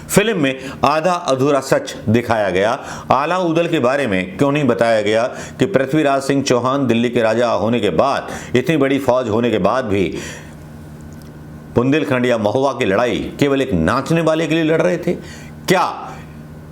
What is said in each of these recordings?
Film में आधा अधूरा सच दिखाया गया। आला उदल के बारे में क्यों नहीं बताया गया कि पृथ्वीराज सिंह चौहान दिल्ली के राजा होने के बाद, इतनी बड़ी फौज होने के बाद भी बुंदेलखंड या महुआ की लड़ाई केवल एक नाचने वाले के लिए लड़ रहे थे क्या?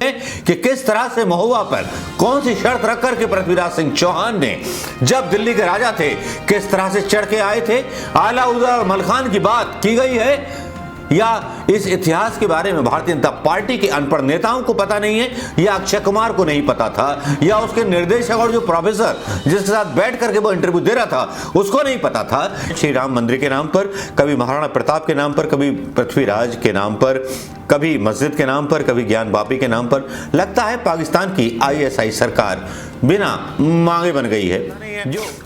कि किस तरह से महुआ पर कौन सी शर्त रख कर के पृथ्वीराज सिंह चौहान ने जब दिल्ली के राजा थे किस तरह से चढ़ के आए थे? आला उदल और मलखान की बात की गई है या इस इतिहास के बारे में भारतीय जनता पार्टी के अनपढ़ नेताओं को पता नहीं है, या अक्षय कुमार को नहीं पता था, या उसके निर्देशक और जो प्रोफेसर जिसके साथ बैठ करके वो इंटरव्यू दे रहा था उसको नहीं पता था? श्री राम मंदिर के नाम पर, कभी महाराणा प्रताप के नाम पर, कभी पृथ्वीराज के नाम पर, कभी मस्जिद के नाम पर, कभी ज्ञान वापी के नाम पर, लगता है पाकिस्तान की आईएसआई सरकार बिना मांगे बन गई है।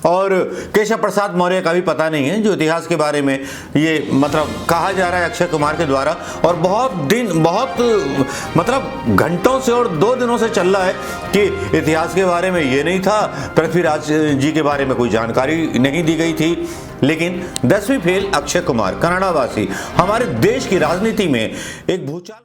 और केशव प्रसाद मौर्य का भी पता नहीं है, जो इतिहास के बारे में ये मतलब कहा जा रहा है अक्षय कुमार के द्वारा, और बहुत मतलब घंटों से और 2 दिनों से चल रहा है कि इतिहास के बारे में ये नहीं था, पृथ्वीराज जी के बारे में कोई जानकारी नहीं दी गई थी। लेकिन 10वीं फेल अक्षय कुमार, कनाडावासी, हमारे देश की राजनीति में एक भूचाल।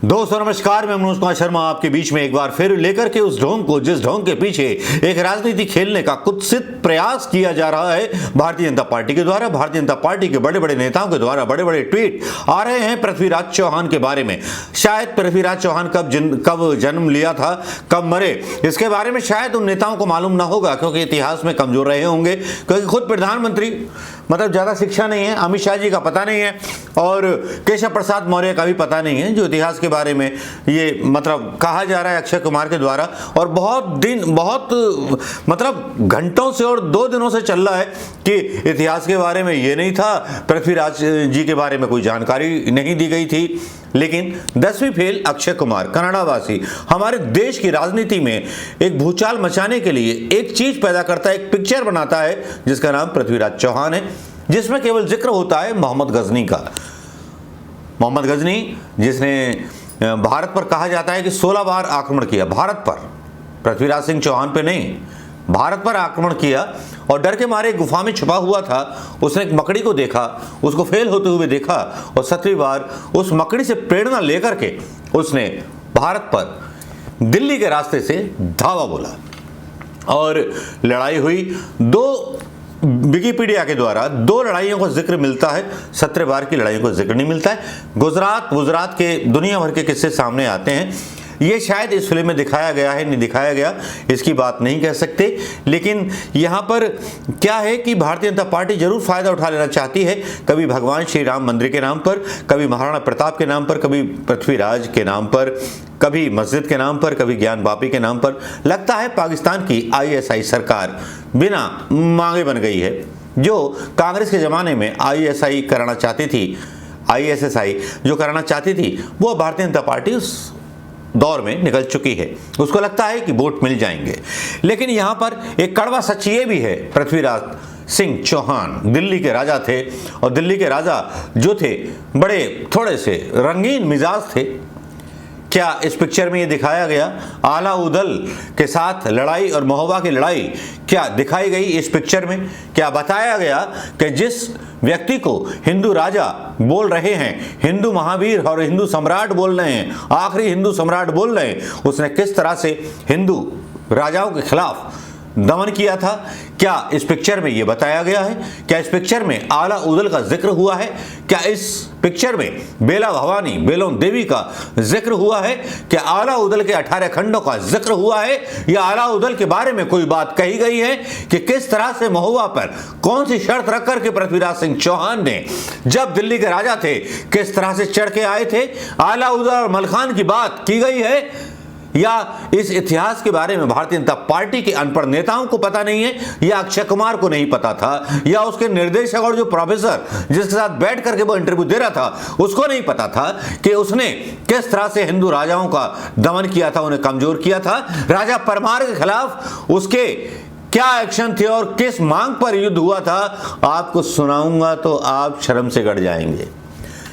दोस्तों नमस्कार, मैं मनोज कुमार शर्मा आपके बीच में एक बार फिर लेकर के उस ढोंग को जिस ढोंग के पीछे एक राजनीति खेलने का कुत्सित प्रयास किया जा रहा है भारतीय जनता पार्टी के द्वारा। भारतीय जनता पार्टी के बड़े बड़े नेताओं के द्वारा बड़े बड़े ट्वीट आ रहे हैं पृथ्वीराज चौहान के बारे में। शायद पृथ्वीराज चौहान कब जन्म लिया था, कब मरे, इसके बारे में शायद उन नेताओं को मालूम ना होगा, क्योंकि इतिहास में कमजोर रहे होंगे, क्योंकि खुद प्रधानमंत्री मतलब ज्यादा शिक्षा नहीं है, अमित शाह जी का पता नहीं है, और केशव प्रसाद मौर्य का भी पता नहीं है, जो इतिहास के बारे में ये मतलब कहा जा रहा है अक्षय कुमार के द्वारा, और बहुत मतलब घंटों से और 2 दिनों से चल रहा है कि इतिहास के बारे में ये नहीं था, पृथ्वीराज जी के बारे में कोई जानकारी नहीं दी गई थी। लेकिन 10वीं फेल अक्षय कुमार, कनाडावासी, हमारे देश की राजनीति में एक भूचाल मचाने के लिए एक चीज पैदा करता है, एक पिक्चर बनाता है जिसका नाम पृथ्वीराज चौहान है, जिसमें केवल जिक्र होता है मोहम्मद गजनी का। मोहम्मद गजनी जिसने भारत पर कहा जाता है कि 16 बार आक्रमण किया, भारत पर, पृथ्वीराज सिंह चौहान पे नहीं, भारत पर आक्रमण किया, और डर के मारे गुफा में छुपा हुआ था। उसने एक मकड़ी को देखा, उसको फेल होते हुए देखा, और 7वीं बार उस मकड़ी से प्रेरणा लेकर के उसने भारत पर दिल्ली के रास्ते से धावा बोला, और लड़ाई हुई। 2 विकिपीडिया के द्वारा 2 लड़ाइयों का जिक्र मिलता है, 17 बार की लड़ाइयों का जिक्र नहीं मिलता है। गुजरात के दुनिया भर के किस्से सामने आते हैं। ये शायद इस फिल्म में दिखाया गया है, नहीं दिखाया गया, इसकी बात नहीं कह सकते। लेकिन यहाँ पर क्या है कि भारतीय जनता पार्टी जरूर फायदा उठा लेना चाहती है, कभी भगवान श्री राम मंदिर के नाम पर, कभी महाराणा प्रताप के नाम पर, कभी पृथ्वीराज के नाम पर, कभी मस्जिद के नाम पर, कभी ज्ञान वापी के नाम पर। लगता है पाकिस्तान की आईएसआई सरकार बिना मांगे बन गई है। जो कांग्रेस के जमाने में आईएसआई कराना चाहती थी, आईएसएसआई जो कराना चाहती थी, वो भारतीय जनता पार्टी उस दौर में निकल चुकी है। उसको लगता है कि वोट मिल जाएंगे। लेकिन यहां पर एक कड़वा सच ये भी है, पृथ्वीराज सिंह चौहान दिल्ली के राजा थे, और दिल्ली के राजा जो थे बड़े थोड़े से रंगीन मिजाज थे। क्या इस पिक्चर में ये दिखाया गया आला उदल के साथ लड़ाई और महुआ की लड़ाई क्या दिखाई गई इस पिक्चर में? क्या बताया गया कि जिस व्यक्ति को हिंदू राजा बोल रहे हैं, हिंदू महावीर और हिंदू सम्राट बोल रहे हैं, आखिरी हिंदू सम्राट बोल रहे हैं, उसने किस तरह से हिंदू राजाओं के खिलाफ दमन किया था? क्या इस पिक्चर में यह बताया गया है? क्या इस पिक्चर में आला उदल का जिक्र हुआ है? क्या इस पिक्चर में बेला भवानी, बेलोन देवी का जिक्र हुआ है? क्या आला उदल के 18 खंडों का जिक्र हुआ है? या आला उदल के बारे में कोई बात कही गई है कि किस तरह से महुआ पर कौन सी शर्त रख करके पृथ्वीराज सिंह चौहान ने जब दिल्ली के राजा थे किस तरह से चढ़ के आए थे? आला उदल और मलखान की बात की गई है, या इस इतिहास के बारे में भारतीय जनता पार्टी के अनपढ़ नेताओं को पता नहीं है, या अक्षय कुमार को नहीं पता था, या उसके निर्देशक और जो प्रोफेसर जिसके साथ बैठ करके वो इंटरव्यू दे रहा था उसको नहीं पता था कि उसने किस तरह से हिंदू राजाओं का दमन किया था, उन्हें कमजोर किया था। राजा परमार के खिलाफ उसके क्या एक्शन थे और किस मांग पर युद्ध हुआ था, आपको सुनाऊंगा तो आप शर्म से गड़ जाएंगे।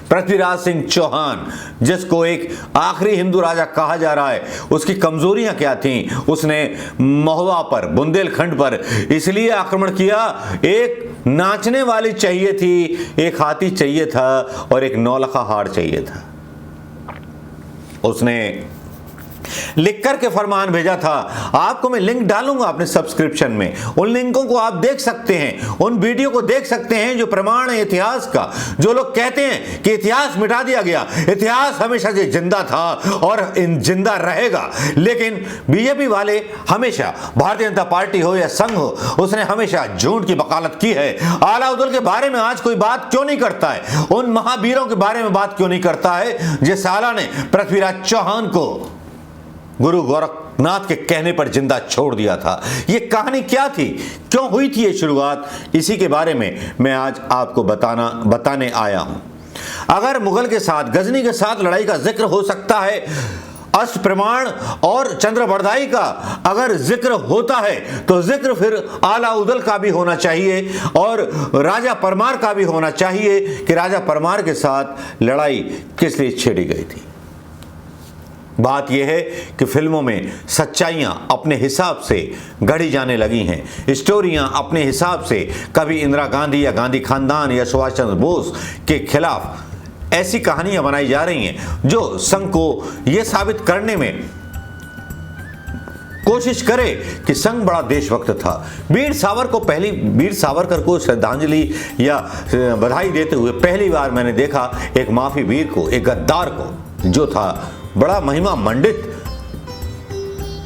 पृथ्वीराज सिंह चौहान, जिसको एक आखिरी हिंदू राजा कहा जा रहा है, उसकी कमजोरियां क्या थीं? उसने महुआ पर, बुंदेलखंड पर इसलिए आक्रमण किया, एक नाचने वाली चाहिए थी, एक हाथी चाहिए था और एक नौलखा हार चाहिए था। उसने लिख करके फरमान भेजा था। आपको मैं लिंक डालूंगा अपने सब्सक्रिप्शन में, उन लिंकों को आप देख सकते हैं, उन वीडियो को देख सकते हैं जो प्रमाण है इतिहास का। जो लोग कहते हैं कि इतिहास मिटा दिया गया, इतिहास हमेशा से जिंदा था और जिंदा रहेगा। लेकिन बीजेपी वाले हमेशा, भारतीय जनता पार्टी हो या संघ हो, उसने हमेशा झूठ की वकालत की है। आला उदल के बारे में आज कोई बात क्यों नहीं करता है? उन महावीरों के बारे में बात क्यों नहीं करता है जिस आला ने पृथ्वीराज चौहान को गुरु गोरखनाथ के कहने पर जिंदा छोड़ दिया था? ये कहानी क्या थी, क्यों हुई थी ये शुरुआत? इसी के बारे में मैं आज आपको बताने आया हूं। अगर मुगल के साथ, गजनी के साथ लड़ाई का जिक्र हो सकता है, अष्टप्रमाण और चंद्रबरदाई का अगर जिक्र होता है, तो जिक्र फिर आला उदल का भी होना चाहिए और राजा परमार का भी होना चाहिए कि राजा परमार के साथ लड़ाई किस लिए छेड़ी गई थी। बात यह है कि फिल्मों में सच्चाइयां अपने हिसाब से गढ़ी जाने लगी हैं, स्टोरियां अपने हिसाब से, कभी इंदिरा गांधी या गांधी खानदान या सुभाष चंद्र बोस के खिलाफ ऐसी कहानियां बनाई जा रही हैं जो संघ को यह साबित करने में कोशिश करे कि संघ बड़ा देशभक्त था। वीर सावरकर को श्रद्धांजलि या बधाई देते हुए पहली बार मैंने देखा एक माफी वीर को, एक गद्दार को, जो था बड़ा महिमा मंडित,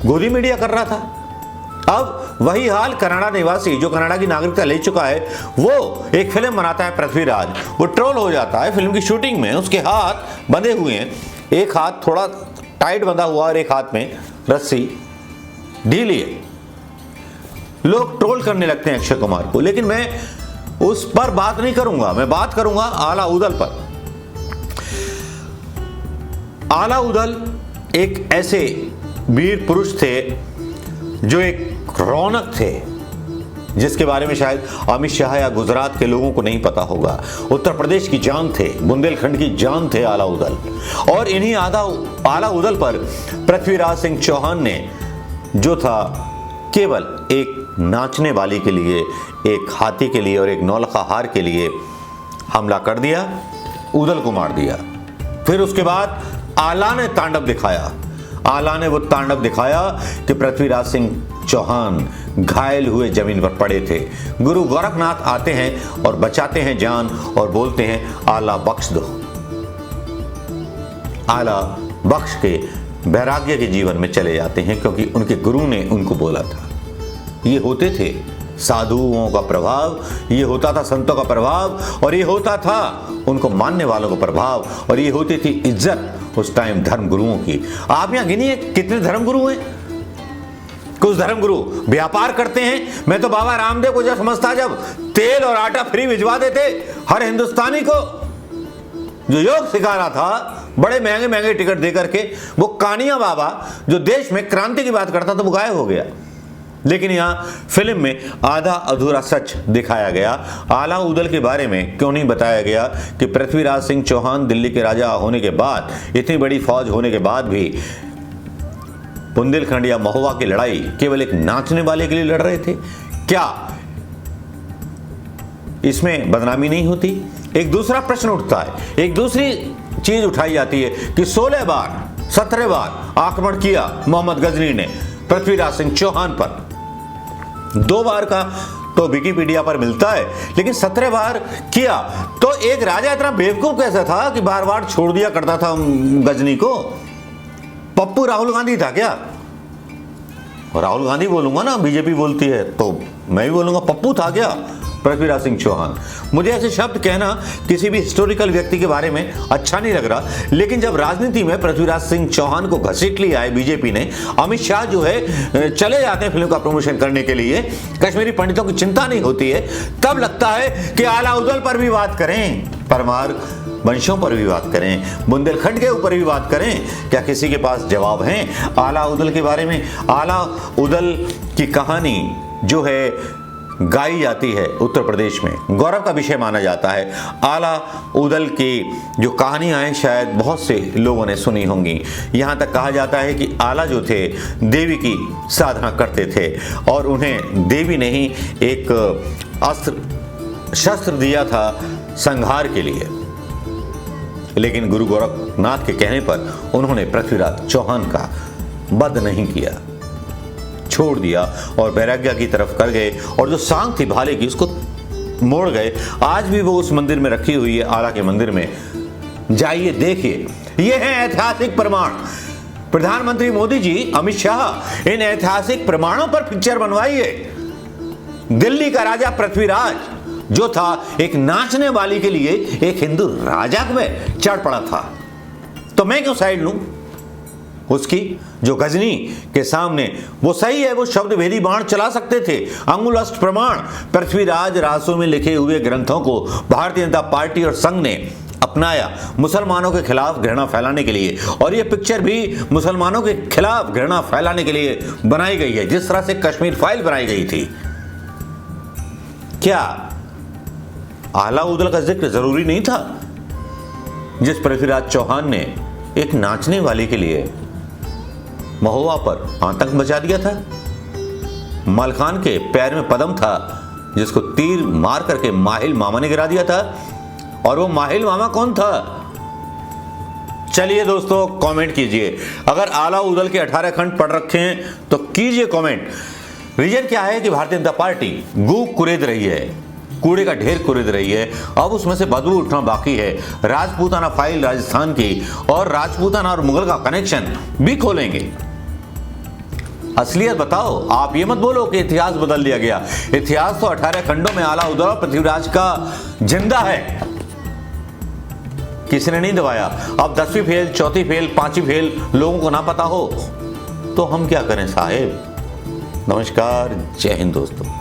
गोदी मीडिया कर रहा था। अब वही हाल कनाडा निवासी, जो कनाडा की नागरिकता ले चुका है, वो एक फिल्म बनाता है पृथ्वीराज, वो ट्रोल हो जाता है फिल्म की शूटिंग में। उसके हाथ बंधे हुए हैं, एक हाथ थोड़ा टाइट बंधा हुआ और एक हाथ में रस्सी ढीली है। लोग ट्रोल करने लगते हैं अक्षय कुमार को, लेकिन मैं उस पर बात नहीं करूंगा, मैं बात करूंगा आला उदल पर। आला उदल एक ऐसे वीर पुरुष थे जो एक रौनक थे, जिसके बारे में शायद अमित शाह या गुजरात के लोगों को नहीं पता होगा। उत्तर प्रदेश की जान थे, बुंदेलखंड की जान थे आला उदल। और इन्हीं आला उदल पर पृथ्वीराज सिंह चौहान ने, जो था केवल एक नाचने वाली के लिए, एक हाथी के लिए और एक नौलखा हार के लिए हमला कर दिया, उदल को मार दिया। फिर उसके बाद आला ने तांडव दिखाया। आला ने वो तांडव दिखाया कि पृथ्वीराज सिंह चौहान घायल हुए जमीन पर पड़े थे। गुरु गोरखनाथ आते हैं और बचाते हैं जान और बोलते हैं आला बख्श दो। आला बख्श के वैराग्य के जीवन में चले जाते हैं, क्योंकि उनके गुरु ने उनको बोला था। ये होते थे साधुओं का प्रभाव, ये होता था संतों का प्रभाव, और ये होता था उनको मानने वालों का प्रभाव, और ये होती थी इज्जत उस टाइम धर्म गुरुओं की। आप यहां गिनिए कितने धर्म गुरु हैं। कुछ धर्म गुरु व्यापार करते हैं। मैं तो बाबा रामदेव को जब समझता, जब तेल और आटा फ्री भिजवा देते हर हिंदुस्तानी को, जो योग सिखा रहा था बड़े महंगे महंगे टिकट दे करके। वो कानिया बाबा जो देश में क्रांति की बात करता था, वो गायब हो गया। लेकिन यहां फिल्म में आधा अधूरा सच दिखाया गया। आला उदल के बारे में क्यों नहीं बताया गया कि पृथ्वीराज सिंह चौहान दिल्ली के राजा होने के बाद, इतनी बड़ी फौज होने के बाद भी बुंदेलखंड या महुआ की लड़ाई केवल एक नाचने वाले के लिए लड़ रहे थे? क्या इसमें बदनामी नहीं होती? एक दूसरा प्रश्न उठता है, एक दूसरी चीज उठाई जाती है कि 16 बार 17 बार आक्रमण किया मोहम्मद गजनी ने पृथ्वीराज सिंह चौहान पर। 2 बार का तो विकिपीडिया पर मिलता है, लेकिन 17 बार किया तो एक राजा इतना बेवकूफ कैसा था कि बार बार छोड़ दिया करता था गजनी को? पप्पू राहुल गांधी था क्या? राहुल गांधी बोलूंगा ना, बीजेपी बोलती है तो मैं भी बोलूंगा, पप्पू था क्या पृथ्वीराज सिंह चौहान? मुझे ऐसे शब्द कहना किसी भी हिस्टोरिकल व्यक्ति के बारे में अच्छा नहीं लग रहा, लेकिन जब राजनीति में पृथ्वीराज सिंह चौहान को घसीट लिया है बीजेपी ने, अमित शाह जो है चले जाते हैं फिल्म का प्रमोशन करने के लिए, कश्मीरी पंडितों की चिंता नहीं होती है, तब लगता है कि आला उदल पर भी बात करें, परमार वंशों पर भी बात करें, बुंदेलखंड के ऊपर भी बात करें। क्या किसी के पास जवाब हैं आला उदल के बारे में? आला उदल की कहानी जो है गाई जाती है उत्तर प्रदेश में, गौरव का विषय माना जाता है। आला उदल की जो कहानियां हैं शायद बहुत से लोगों ने सुनी होंगी। यहाँ तक कहा जाता है कि आला जो थे देवी की साधना करते थे और उन्हें देवी ने ही एक अस्त्र शस्त्र दिया था संहार के लिए, लेकिन गुरु गोरखनाथ के कहने पर उन्होंने पृथ्वीराज चौहान का वध नहीं किया, छोड़ दिया और वैराग्य की तरफ कर गए और जो सांग थी भाले की उसको मोड़ गए। आज भी वो उस मंदिर में रखी हुई है, आला के मंदिर में जाइए देखिए। ये है ऐतिहासिक प्रमाण। प्रधानमंत्री मोदी जी, अमित शाह, इन ऐतिहासिक प्रमाणों पर पिक्चर बनवाइए। दिल्ली का राजा पृथ्वीराज जो था एक नाचने वाली के लिए एक हिंदू राजा में चढ़ पड़ा था, तो मैं क्यों साइड लूं उसकी? जो गजनी के सामने वो सही है, वो शब्द भेदी बाण चला सकते थे। अंगुलस्थ प्रमाण पृथ्वीराज रासों में लिखे हुए ग्रंथों को भारतीय जनता पार्टी और संघ ने अपनाया मुसलमानों के खिलाफ घृणा फैलाने के लिए, और ये पिक्चर भी मुसलमानों के खिलाफ घृणा फैलाने के लिए बनाई गई है, जिस तरह से कश्मीर फाइल बनाई गई थी। क्या आला उदल का जिक्र जरूरी नहीं था, जिस पृथ्वीराज चौहान ने एक नाचने वाले के लिए महुआ पर आतंक मचा दिया था? मलखान के पैर में पदम था जिसको तीर मार करके माहिल मामा ने गिरा दिया था, और वो माहिल मामा कौन था? चलिए दोस्तों कमेंट कीजिए। अगर आला उदल के 18 खंड पढ़ रखे हैं तो कीजिए कमेंट। रीजन क्या है कि भारतीय जनता पार्टी गू कुरेद रही है, कूड़े का ढेर कुरेद रही है, अब उसमें से बदबू उठना बाकी है। राजपूताना फाइल राजस्थान की और राजपूताना और मुगल का कनेक्शन भी खोलेंगे। असलियत बताओ, आप ये मत बोलो कि इतिहास बदल दिया गया। इतिहास तो 18 खंडों में आला उदल और पृथ्वीराज का जिंदा है, किसी ने नहीं दबाया। अब 10वीं फेल, 4थी फेल, 5वीं फेल लोगों को ना पता हो तो हम क्या करें साहेब। नमस्कार, जय हिंद दोस्तों।